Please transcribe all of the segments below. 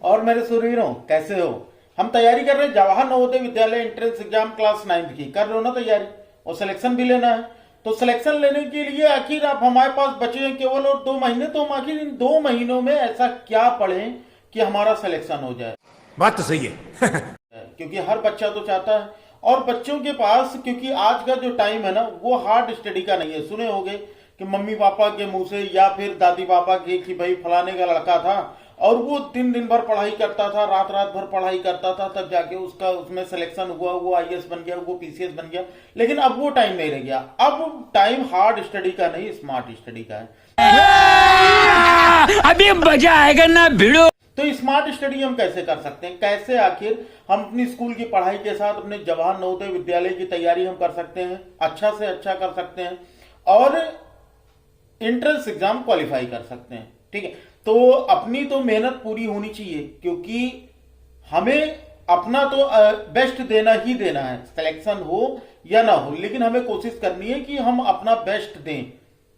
और मेरे सुरीरों कैसे हो। हम तैयारी कर रहे हैं Jawahar Navodaya Vidyalaya entrance exam class 9 की। कर रहे हो ना तैयारी, और सिलेक्शन भी लेना है। तो सिलेक्शन लेने के लिए आखिर आप हमारे पास बचे हैं केवल और 2 महीने। तो हम आखिर इन 2 महीनों में ऐसा क्या पढ़ें कि हमारा सिलेक्शन हो जाए। बात तो सही है। क्योंकि हर बच्चा तो चाहता है, और बच्चों के पास क्योंकि आज का जो टाइम है ना वो हार्ड स्टडी का नहीं है। सुने होंगे कि मम्मी पापा के मुंह से या फिर दादी पापा के कि भाई फलाने का लड़का था और वो दिन दिन भर पढ़ाई करता था, रात रात भर पढ़ाई करता था, तब जाके उसका उसमें सिलेक्शन हुआ, वो आईएएस बन गया, वो पीसीएस बन गया। लेकिन अब वो टाइम नहीं रह गया। अब टाइम हार्ड स्टडी का नहीं, स्मार्ट स्टडी का है। अभी मजा आएगा ना भिड़ो। तो स्मार्ट स्टडी हम कैसे कर सकते हैं, कैसे आखिर हम अपनी स्कूल की पढ़ाई के साथ अपने जवाहर नवोदय विद्यालय की तैयारी हम कर सकते हैं, अच्छा से अच्छा कर सकते हैं और एंट्रेंस एग्जाम क्वालिफाई कर सकते हैं। ठीक है, तो अपनी तो मेहनत पूरी होनी चाहिए, क्योंकि हमें अपना तो बेस्ट देना ही देना है, सिलेक्शन हो या ना हो, लेकिन हमें कोशिश करनी है कि हम अपना बेस्ट दें।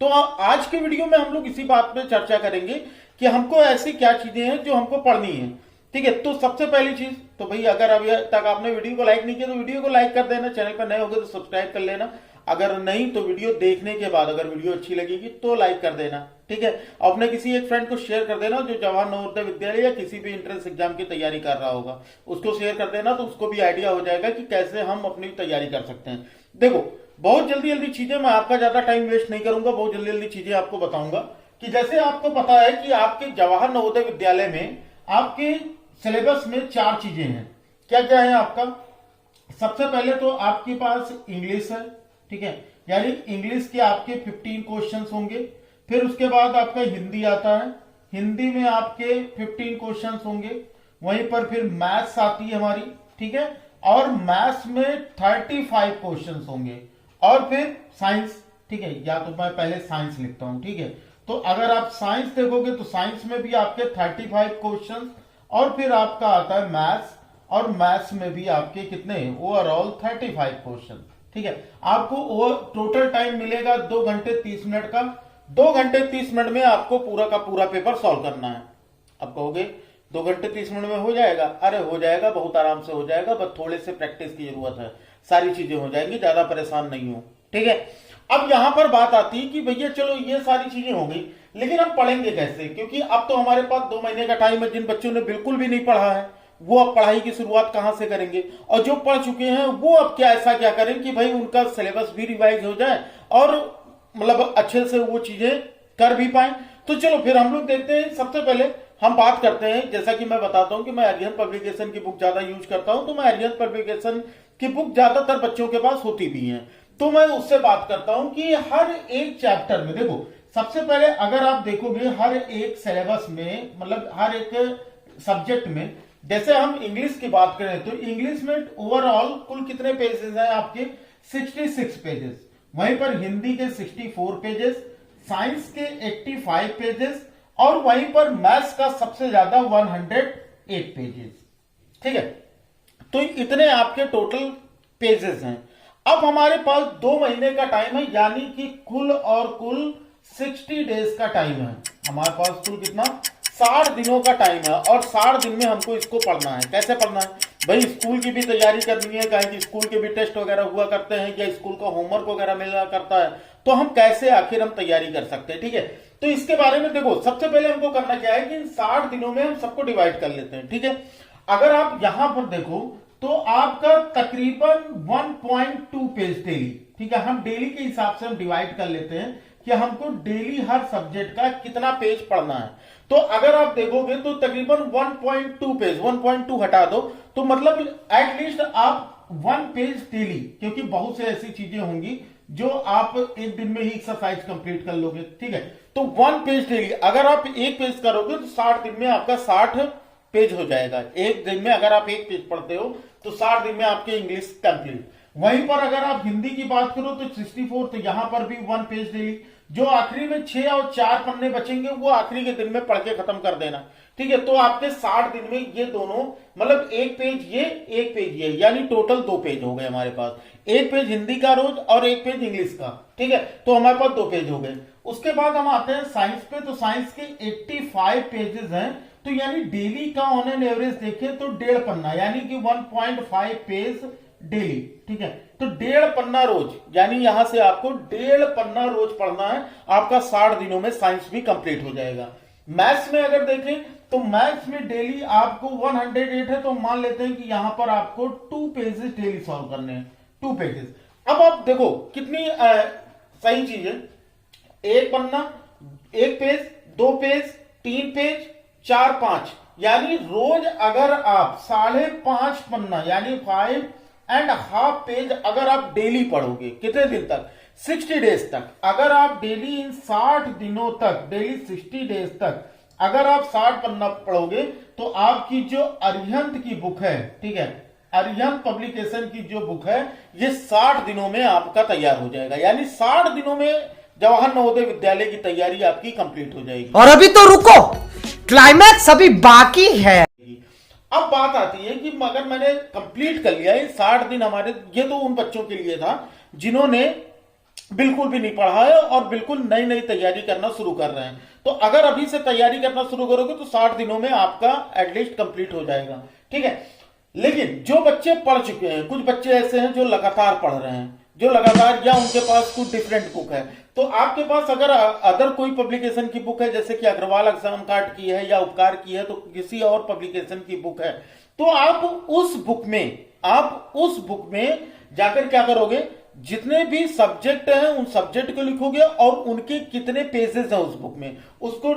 तो आज के वीडियो में हम लोग इसी बात पे चर्चा करेंगे कि हमको ऐसी क्या चीजें हैं जो हमको पढ़नी है। ठीक है, तो सबसे पहली चीज तो भाई, अगर अभी तक आपने वीडियो को लाइक नहीं किया तो वीडियो को लाइक कर देना, चैनल पर नए होगे तो सब्सक्राइब कर लेना, अगर नहीं तो वीडियो देखने के बाद अगर वीडियो अच्छी लगेगी तो लाइक कर देना। ठीक है, अपने किसी एक फ्रेंड को शेयर कर देना जो जवाहर नवोदय विद्यालय या किसी भी एंट्रेंस एग्जाम की तैयारी कर रहा होगा, उसको शेयर कर देना, तो उसको भी आइडिया हो जाएगा कि कैसे हम अपनी तैयारी कर सकते हैं। देखो, बहुत जल्दी जल्दी चीजें, मैं आपका ज्यादा टाइम वेस्ट नहीं करूंगा, बहुत जल्दी जल्दी चीजें आपको बताऊंगा कि जैसे आपको पता है कि आपके जवाहर नवोदय विद्यालय में आपके सिलेबस में 4 चीजें हैं। क्या क्या है आपका? सबसे पहले तो आपके पास इंग्लिश है। ठीक है, यानी इंग्लिश के आपके 15 क्वेश्चंस होंगे। फिर उसके बाद आपका हिंदी आता है, हिंदी में आपके 15 क्वेश्चंस होंगे। वहीं पर फिर मैथ्स आती है हमारी। ठीक है, और मैथ्स में 35 क्वेश्चंस होंगे। और फिर साइंस। ठीक है, या तो मैं पहले साइंस लिखता हूं। ठीक है, तो अगर आप साइंस देखोगे तो साइंस में भी आपके 35 क्वेश्चंस, और फिर आपका आता है मैथ्स, और मैथ्स में भी आपके कितने ओवरऑल 35 क्वेश्चन। ठीक है, आपको टोटल टाइम मिलेगा 2 घंटे 30 मिनट का। 2 घंटे 30 मिनट में आपको पूरा का पूरा पेपर सॉल्व करना है। अब कहोगे 2 घंटे 30 मिनट में हो जाएगा? अरे हो जाएगा, बहुत आराम से हो जाएगा, बस थोड़े से प्रैक्टिस की जरूरत है, सारी चीजें हो जाएंगी, ज्यादा परेशान नहीं हो। ठीक है, अब यहां पर बात आती है कि भैया चलो ये सारी चीजें हो गई, लेकिन हम पढ़ेंगे कैसे? क्योंकि अब तो हमारे पास 2 महीने का टाइम है। जिन बच्चों ने बिल्कुल भी नहीं पढ़ा है वो अब पढ़ाई की शुरुआत कहां से करेंगे, और जो पढ़ चुके हैं वो अब ऐसा क्या करें कि भाई उनका सिलेबस भी रिवाइज हो जाए और मतलब अच्छे से वो चीजें कर भी पाए। तो चलो फिर हम लोग देखते हैं। सबसे पहले हम बात करते हैं, जैसा कि मैं बताता हूं कि मैं अरिहंत पब्लिकेशन की बुक ज्यादा यूज करता हूं, तो मैं अरिहंत पब्लिकेशन की बुक ज्यादातर बच्चों के पास होती भी है, तो मैं उससे बात करता हूं कि हर एक चैप्टर में देखो, सबसे पहले अगर आप देखोगे हर एक सिलेबस में, मतलब हर एक सब्जेक्ट में, जैसे हम इंग्लिश की बात करें तो इंग्लिश में ओवरऑल कुल कितने पेजेस हैं आपके? 66 पेजेस। वहीं पर हिंदी के 64 पेजेस, साइंस के 85 पेजेस, और वहीं पर मैथ्स का सबसे ज्यादा 108 पेजेस। ठीक है, तो इतने आपके टोटल पेजेस हैं। अब हमारे पास 2 महीने का टाइम है, यानी कि कुल और कुल 60 डेज का टाइम है हमारे पास। कुल कितना? 60 दिनों का टाइम है, और 60 दिन में हमको इसको पढ़ना है। कैसे पढ़ना है भाई? स्कूल की भी तैयारी करनी है, कहीं कि स्कूल के भी टेस्ट वगैरह हुआ करते हैं या स्कूल का होमवर्क वगैरह मिला करता है, तो हम कैसे आखिर हम तैयारी कर सकते हैं। ठीक है, तो इसके बारे में देखो, सबसे पहले हमको करना क्या है कि इन 60 दिनों में हम सबको डिवाइड कर लेते हैं। ठीक है, अगर आप यहां पर देखो तो आपका तकरीबन 1.2 पेज डेली। ठीक है, हम डेली के हिसाब से हम डिवाइड कर लेते हैं कि हमको डेली हर सब्जेक्ट का कितना पेज पढ़ना है। तो अगर आप देखोगे तो तकरीबन 1.2 पेज, 1.2 हटा दो तो मतलब एटलीस्ट आप 1 पेज डेली, क्योंकि बहुत से ऐसी चीजें होंगी जो आप एक दिन में ही एक्सरसाइज कंप्लीट कर लोगे। ठीक है, तो 1 पेज डेली, अगर आप 1 पेज करोगे तो 60 दिन में आपका 60 पेज हो जाएगा। एक दिन में अगर आप 1 पेज पढ़ते हो तो 60 दिन में आपके इंग्लिश कंप्लीट। वहीं पर अगर आप हिंदी की बात करो तो 64, तो यहां पर भी 1 पेज डेली। जो आखिरी में 6 और 4 पन्ने बचेंगे वो आखिरी के दिन में पढ़ के खत्म कर देना। ठीक है, तो आपके 60 दिन में ये दोनों, मतलब 1 पेज ये, 1 पेज ये, यानी टोटल 2 पेज हो गए हमारे पास। 1 पेज हिंदी का रोज और 1 पेज इंग्लिश का। ठीक है, तो हमारे पास 2 पेज हो गए। उसके बाद हम आते हैं साइंस पे, तो साइंस के 85 पेजेस हैं, तो यानी डेली का ऑन एन एवरेज देखें तो 1.5 पन्ना यानी कि 1.5 पेज डेली, ठीक है। तो 1.5 पन्ना रोज, यानी यहां से आपको 1.5 पन्ना रोज पढ़ना है, आपका 60 दिनों में साइंस भी कंप्लीट हो जाएगा। मैथ्स में अगर देखें तो मैथ्स में डेली आपको 108 है, तो मान लेते हैं कि यहां पर आपको 2 पेजेस डेली सॉल्व करने हैं, 2 पेजेस। अब आप देखो कितनी सही चीज है, 1 पन्ना, 1 पेज, 2 पेज, 3 पेज, 4, 5, यानी रोज अगर आप 5.5 पन्ना यानी 5.5 पेज अगर आप डेली पढ़ोगे, कितने दिन तक? 60 डेज तक। अगर आप डेली इन 60 दिनों तक, डेली 60 डेज तक अगर आप 60 पन्ना पढ़ोगे, तो आपकी जो अरिहंत की बुक है, ठीक है, अरिहंत पब्लिकेशन की जो बुक है, ये 60 दिनों में आपका तैयार हो जाएगा। यानी 60 दिनों में जवाहर नवोदय विद्यालय की तैयारी आपकी कंप्लीट हो जाएगी। और अभी तो रुको, क्लाइमैक्स अभी बाकी है। अब बात आती है कि अगर मैंने कंप्लीट कर लिया, ये 60 दिन हमारे, ये तो उन बच्चों के लिए था जिन्होंने बिल्कुल भी नहीं पढ़ा है और बिल्कुल नई नई तैयारी करना शुरू कर रहे हैं। तो अगर अभी से तैयारी करना शुरू करोगे तो 60 दिनों में आपका एटलीस्ट कंप्लीट हो जाएगा, ठीक है। लेकिन जो बच्चे पढ़ चुके हैं, कुछ बच्चे ऐसे हैं जो लगातार पढ़ रहे हैं, जो लगातार, या उनके पास कुछ डिफरेंट बुक है, तो आपके पास अगर अदर कोई पब्लिकेशन की बुक है, जैसे कि अग्रवाल एग्जाम कार्ड की है या उपकार की है, तो किसी और पब्लिकेशन की बुक है, तो आप उस बुक में जाकर क्या करोगे, जितने भी सब्जेक्ट हैं उन सब्जेक्ट को लिखोगे और उनके कितने पेजेस हैं उस बुक में उसको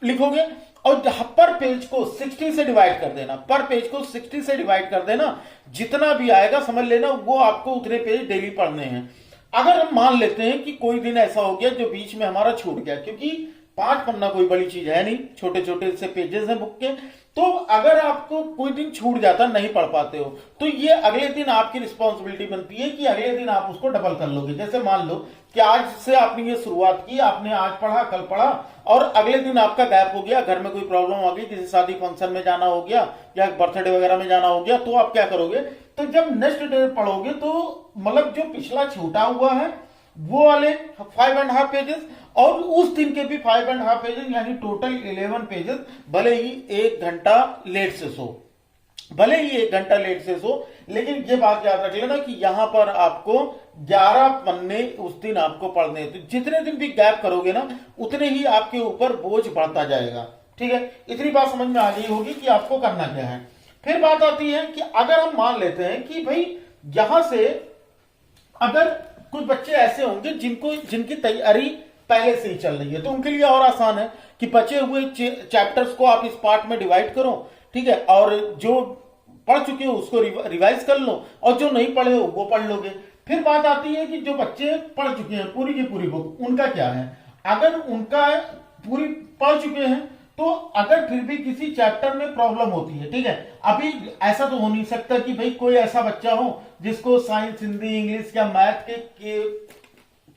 लिखोगे, और पर पेज को 60 से डिवाइड कर देना, पर पेज को 60 से डिवाइड कर देना, जितना भी आएगा समझ लेना वो आपको उतने पेज डेली पढ़ने हैं। अगर हम मान लेते हैं कि कोई दिन ऐसा हो गया जो बीच में हमारा छूट गया, क्योंकि 5 पन्ना कोई बड़ी चीज है नहीं, छोटे छोटे से पेजेस हैं बुक के, तो अगर आपको कोई दिन छूट जाता, नहीं पढ़ पाते हो, तो ये अगले दिन आपकी रिस्पॉन्सिबिलिटी बनती है कि अगले दिन आप उसको डबल कर लोगे। जैसे मान लो कि आज से आपने ये शुरुआत की, आपने आज पढ़ा, कल पढ़ा, और अगले दिन आपका गैप हो गया, घर में कोई प्रॉब्लम आ गई, किसी शादी फंक्शन में जाना हो गया या बर्थडे वगैरह में जाना हो गया, तो आप क्या करोगे, तो जब नेक्स्ट डे पढ़ोगे तो मतलब जो पिछला छूटा हुआ है वो वाले 5.5 पेजेस और उस दिन के भी 5.5 पेजेस, यानी टोटल 11 पेजेस, भले ही 1 घंटा लेट से सो, भले ही 1 घंटा लेट से सो, लेकिन ये बात याद रख लेना कि यहां पर आपको 11 पन्ने उस दिन आपको पढ़ने, तो जितने दिन भी गैप करोगे ना, उतने ही आपके ऊपर बोझ बढ़ता जाएगा, ठीक है। इतनी बात समझ में आ गई होगी कि आपको करना क्या है। फिर बात आती है कि अगर हम मान लेते हैं कि भाई यहां से अगर कुछ बच्चे ऐसे होंगे जिनकी तैयारी पहले से ही चल रही है, तो उनके लिए और आसान है कि बचे हुए चैप्टर्स को आप इस पार्ट में डिवाइड करो, ठीक है, और जो पढ़ चुके हो उसको रिवाइज कर लो और जो नहीं पढ़े हो वो पढ़ लोगे। फिर बात आती है कि जो बच्चे पढ़ चुके हैं पूरी की पूरी बुक, उनका क्या है, अगर उनका पूरी पढ़ चुके हैं तो अगर फिर भी किसी चैप्टर में प्रॉब्लम होती है, ठीक है, अभी ऐसा तो हो नहीं सकता कि भाई कोई ऐसा बच्चा हो जिसको साइंस, हिंदी, इंग्लिश या मैथ के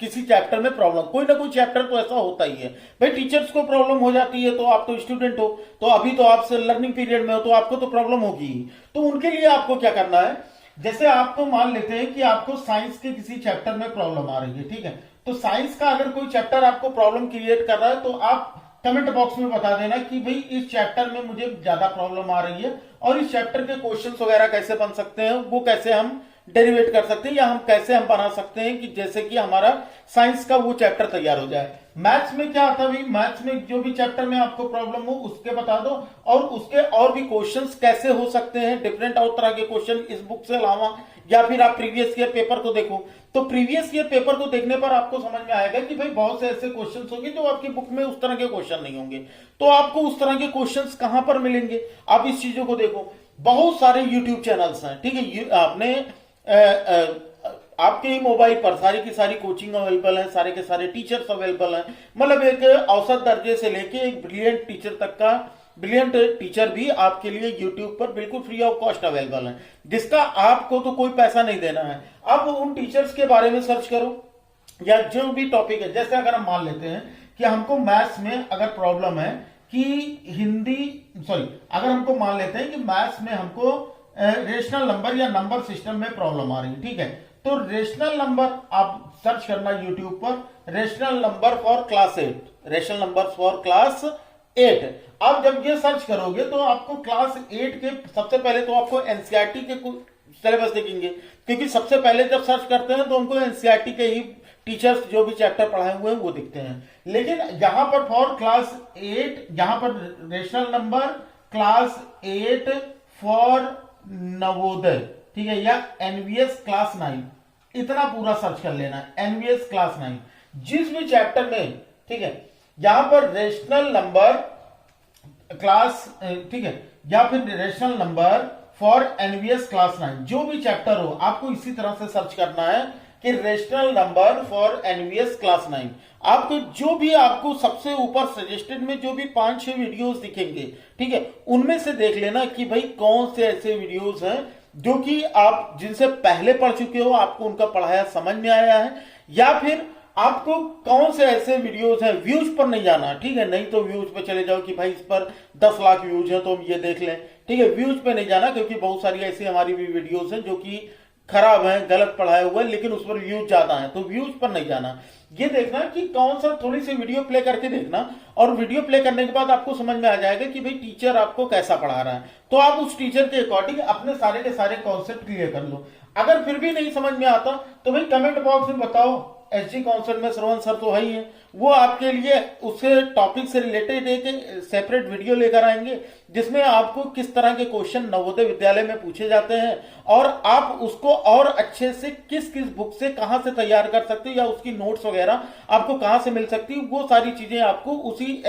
किसी चैप्टर में प्रॉब्लम, कोई ना कोई चैप्टर तो ऐसा होता ही है। भाई टीचर्स को प्रॉब्लम हो जाती है, तो आप तो स्टूडेंट हो, तो अभी तो आप लर्निंग पीरियड में हो, तो आपको तो प्रॉब्लम होगी ही। तो उनके लिए आपको क्या करना है, जैसे आपको मान लेते हैं कि आपको साइंस के किसी चैप्टर में प्रॉब्लम आ रही है, ठीक है, तो साइंस का अगर कोई चैप्टर आपको प्रॉब्लम क्रिएट कर रहा है, तो आप कमेंट बॉक्स में बता देना कि भाई इस चैप्टर में मुझे ज्यादा प्रॉब्लम आ रही है और इस चैप्टर के क्वेश्चंस वगैरह कैसे बन सकते हैं, वो कैसे हम डेरिवेट कर सकते हैं, या हम कैसे हम बना सकते हैं कि जैसे कि हमारा साइंस का वो चैप्टर तैयार हो जाए। मैथ्स में क्या आता है भाई, मैथ्स में जो भी चैप्टर में आपको प्रॉब्लम हो उसके बता दो, और उसके और भी क्वेश्चंस कैसे हो सकते हैं, डिफरेंट और तरह के क्वेश्चन इस बुक से अलावा, या फिर आप प्रीवियस ईयर पेपर को देखो, तो प्रीवियस ईयर पेपर को देखने पर आपको समझ में आएगा कि भाई बहुत से ऐसे क्वेश्चंस होंगे जो आपकी बुक में उस तरह के क्वेश्चन नहीं होंगे, तो आपको उस तरह के क्वेश्चंस कहां पर मिलेंगे, आप इस चीजों को देखो। बहुत सारे यूट्यूब चैनल्स हैं, ठीक है, आपने आपके ही मोबाइल पर सारी की सारी कोचिंग अवेलेबल है, सारे के सारे टीचर्स अवेलेबल हैं, मतलब एक औसत दर्जे से लेके एक ब्रिलियंट टीचर तक का, ब्रिलियंट टीचर भी आपके लिए YouTube पर बिल्कुल फ्री ऑफ कॉस्ट अवेलेबल है, जिसका आपको तो कोई पैसा नहीं देना है। अब उन टीचर्स के बारे में सर्च करो, या जो भी टॉपिक है, जैसे अगर हम मान लेते हैं कि हमको मैथ्स में अगर प्रॉब्लम है कि अगर हमको मान लेते हैं कि मैथ्स में हमको रेशनल नंबर या नंबर सिस्टम में प्रॉब्लम आ रही है, ठीक है, तो रेशनल नंबर आप सर्च करना यूट्यूब पर, rational number for class 8, rational number for class 8। आप जब ये सर्च करोगे तो आपको क्लास 8 के सबसे पहले तो आपको एनसीईआरटी के सिलेबस दिखेंगे, क्योंकि सबसे पहले जब सर्च करते हैं तो हमको एनसीईआरटी के ही टीचर्स जो भी चैप्टर पढ़ाए हुए हैं वो दिखते हैं। लेकिन यहां पर फॉर क्लास 8, यहां पर rational number class 8 for Navodaya, ठीक है, या एनवीएस क्लास 9, इतना पूरा सर्च कर लेना है। एनवीएस क्लास 9 जिस भी चैप्टर में, ठीक है, यहां पर रेशनल नंबर क्लास, ठीक है, या फिर rational number for NVS class 9, जो भी चैप्टर हो आपको इसी तरह से सर्च करना है कि rational number for NVS class 9। आपको जो भी आपको सबसे ऊपर सजेस्टेड में जो भी 5-6 वीडियोस दिखेंगे, ठीक है, उनमें से देख लेना कि भाई कौन से ऐसे वीडियोस हैं जो कि आप जिनसे पहले पढ़ चुके हो, आपको उनका पढ़ाया समझ में आया है, या फिर आपको कौन से ऐसे वीडियोस हैं। व्यूज पर नहीं जाना, ठीक है, नहीं तो व्यूज पे चले जाओ कि भाई इस पर 10 लाख व्यूज हैं तो हम ये देख लें, ठीक है, व्यूज पे नहीं जाना, क्योंकि बहुत सारी ऐसी हमारी भी वीडियोस हैं जो कि खराब है, गलत पढ़ाए हुए हैं, लेकिन उस पर व्यूज ज्यादा है, तो व्यूज पर नहीं जाना। ये देखना कि कौन सा, थोड़ी सी वीडियो प्ले करके देखना, और वीडियो प्ले करने के बाद आपको समझ में आ जाएगा कि भाई टीचर आपको कैसा पढ़ा रहा है, तो आप उस टीचर के अकॉर्डिंग अपने सारे के सारे कॉन्सेप्ट क्लियर कर लो। अगर फिर भी नहीं समझ में आता तो भाई कमेंट बॉक्स में बताओ। एसजी कॉन्सेप्ट में श्रवण सर तो है ही है, वो आपके लिए उससे टॉपिक से रिलेटेड एक सेपरेट वीडियो लेकर आएंगे जिसमें आपको किस तरह के क्वेश्चन नवोदय विद्यालय में पूछे जाते हैं और आप उसको और अच्छे से किस किस बुक से कहां से तैयार कर सकते हो, या उसकी नोट्स वगैरह आपको कहां से मिल सकती है, वो सारी चीजें आपको उसी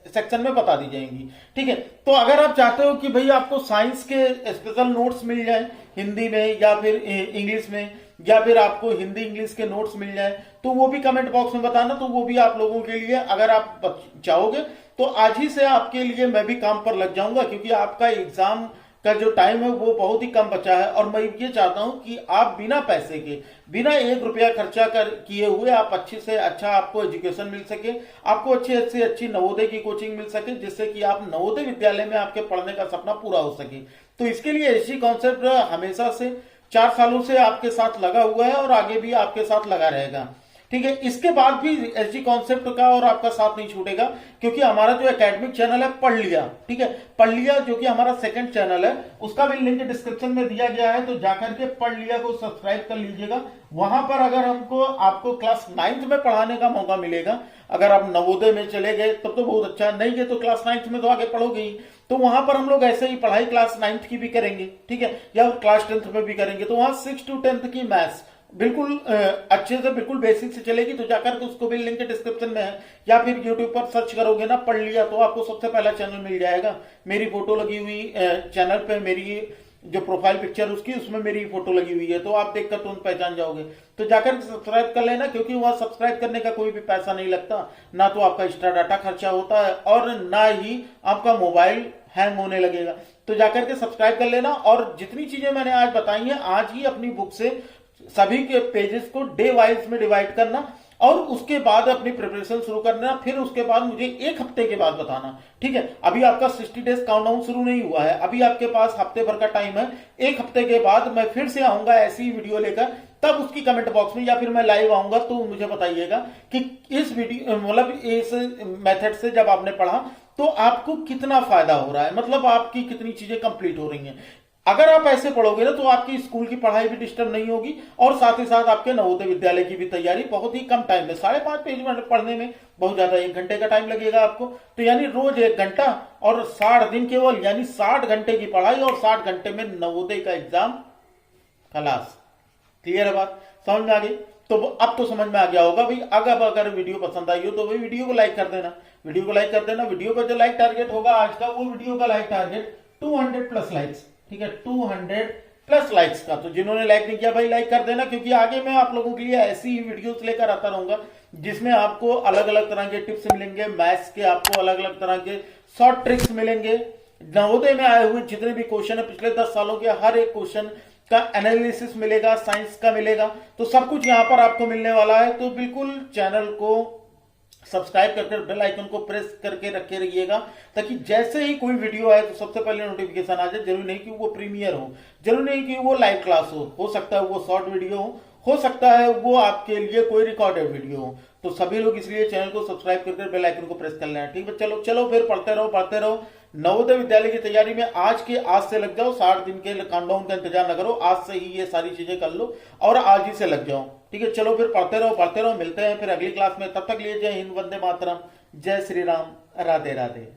सेक्शन में बता दी जाएंगी। ठीक है, तो अगर आप चाहते हो कि भाई आपको साइंस के स्पेशल नोट्स मिल जाए हिंदी में या फिर इंग्लिश में, या फिर आपको हिंदी इंग्लिश के नोट्स मिल जाए, तो वो भी कमेंट बॉक्स में बताना, तो वो भी आप लोगों के लिए अगर आप चाहोगे तो आज ही से आपके लिए मैं भी काम पर लग जाऊंगा, क्योंकि आपका एग्जाम का जो टाइम है वो बहुत ही कम बचा है और मैं ये चाहता हूं कि आप बिना पैसे के, बिना 1 रुपया खर्चा कर किए हुए आप अच्छे से अच्छा आपको एजुकेशन मिल सके, आपको अच्छी से अच्छी नवोदय की कोचिंग मिल सके, जिससे कि आप नवोदय विद्यालय में आपके पढ़ने का सपना पूरा हो सके। तो इसके लिए एसजी कॉन्सेप्ट हमेशा से 4 सालों से आपके साथ लगा हुआ है और आगे भी आपके साथ लगा रहेगा। ठीक है, इसके बाद भी एसजी कॉन्सेप्ट का और आपका साथ नहीं छूटेगा, क्योंकि हमारा जो एकेडमिक चैनल है पढ़ लिया, ठीक है, पढ़ लिया जो कि हमारा सेकंड चैनल है, उसका भी लिंक डिस्क्रिप्शन में दिया गया है, तो जाकर के पढ़ लिया को सब्सक्राइब कर लीजिएगा। वहां पर अगर हमको आपको क्लास 9th में पढ़ाने का मौका मिलेगा, अगर आप नवोदय में चले गए तब तो बहुत अच्छा, नहीं गए तो क्लास 9th में तो आगे पढ़ोगे ही, तो वहां पर हम लोग ऐसे ही पढ़ाई क्लास 9th की भी करेंगे, ठीक है, या क्लास 10th में भी करेंगे, तो वहां 6 to 10th की मैथ्स बिल्कुल अच्छे से, बिल्कुल बेसिक से चलेगी। तो जाकर के उसको भी लिंक डिस्क्रिप्शन में है, या फिर यूट्यूब पर सर्च करोगे ना पढ़ लिया, तो आपको सबसे पहला चैनल मिल जाएगा। मेरी फोटो लगी हुई चैनल पे, मेरी जो प्रोफाइल पिक्चर उसकी, उसमें मेरी फोटो लगी हुई है, तो आप देखकर तुरंत पहचान जाओगे। तो जाकर सब्सक्राइब कर लेना, क्योंकि वहां सब्सक्राइब करने का कोई भी पैसा नहीं लगता, ना तो आपका एक्स्ट्रा डाटा खर्चा होता है और ना ही आपका मोबाइल हैंग होने लगेगा। तो जाकर के सब्सक्राइब कर लेना, और जितनी चीजें मैंने आज बताई हैं, आज ही अपनी बुक से सभी के पेजेस को डे वाइज में डिवाइड करना और उसके बाद अपनी प्रिपरेशन शुरू करना। फिर उसके बाद मुझे 1 हफ्ते के बाद बताना, ठीक है, अभी आपका 60 डेज काउंटडाउन शुरू नहीं हुआ है, अभी आपके पास हफ्ते भर का टाइम है। 1 हफ्ते के बाद मैं फिर से आऊंगा ऐसी वीडियो लेकर, तब उसकी कमेंट बॉक्स में या फिर मैं लाइव आऊंगा, तो मुझे बताइएगा कि इस वीडियो मतलब इस मेथड से जब आपने पढ़ा तो आपको कितना फायदा हो रहा है, मतलब आपकी कितनी चीजें कंप्लीट हो रही हैं। अगर आप ऐसे पढ़ोगे ना तो आपकी स्कूल की पढ़ाई भी डिस्टर्ब नहीं होगी, और साथ ही साथ आपके नवोदय विद्यालय की भी तैयारी बहुत ही कम टाइम में, 5.5 पेज में पढ़ने में बहुत ज्यादा 1 घंटे का टाइम लगेगा आपको, तो यानी रोज 1 घंटा और 60 दिन केवल, यानी 60 घंटे की पढ़ाई और 60 घंटे में नवोदय का एग्जाम खलास। क्लियर है बात, समझ में आ गई? तो अब तो समझ में आ गया होगा भाई। अगर वीडियो पसंद आई हो तो भाई वीडियो को लाइक कर देना, वीडियो को लाइक कर देना। वीडियो का जो लाइक टारगेट होगा आज का, वो वीडियो का लाइक टारगेट 200+ लाइक्स, ठीक है, 200+ लाइक्स का। तो जिन्होंने लाइक नहीं किया भाई लाइक कर देना, क्योंकि आगे मैं आप लोगों के लिए ऐसी ही वीडियोस लेकर आता रहूंगा जिसमें आपको अलग अलग तरह के टिप्स मिलेंगे, मैथ्स के आपको अलग अलग तरह के शॉर्ट ट्रिक्स मिलेंगे, नवोदय में आए हुए जितने भी क्वेश्चन है पिछले 10 सालों के हर एक क्वेश्चन का एनालिसिस मिलेगा, साइंस का मिलेगा, तो सब कुछ यहां पर आपको मिलने वाला है। तो बिल्कुल चैनल को सब्सक्राइब करके बेल आइकन को प्रेस करके रखे रहिएगा, ताकि जैसे ही कोई वीडियो आए तो सबसे पहले नोटिफिकेशन आ जाए। जरूरी नहीं कि वो प्रीमियर हो, जरूरी नहीं कि वो लाइव क्लास हो सकता है वो शॉर्ट वीडियो हो सकता है वो आपके लिए कोई रिकॉर्डेड वीडियो हो। तो सभी लोग इसलिए चैनल को सब्सक्राइब करके बेल आइकन को प्रेस कर लेना। ठीक है, चलो चलो फिर पढ़ते रहो। नवोदय विद्यालय की तैयारी में आज से लग जाओ। 60 दिन के काउंटडाउन का इंतजार न करो, आज से ही ये सारी चीजें कर लो और आज ही से लग जाओ। ठीक है, चलो फिर पढ़ते रहो। मिलते हैं फिर अगली क्लास में। तब तक लिए जय हिंद, वंदे मातरम, जय श्री राम, राधे राधे।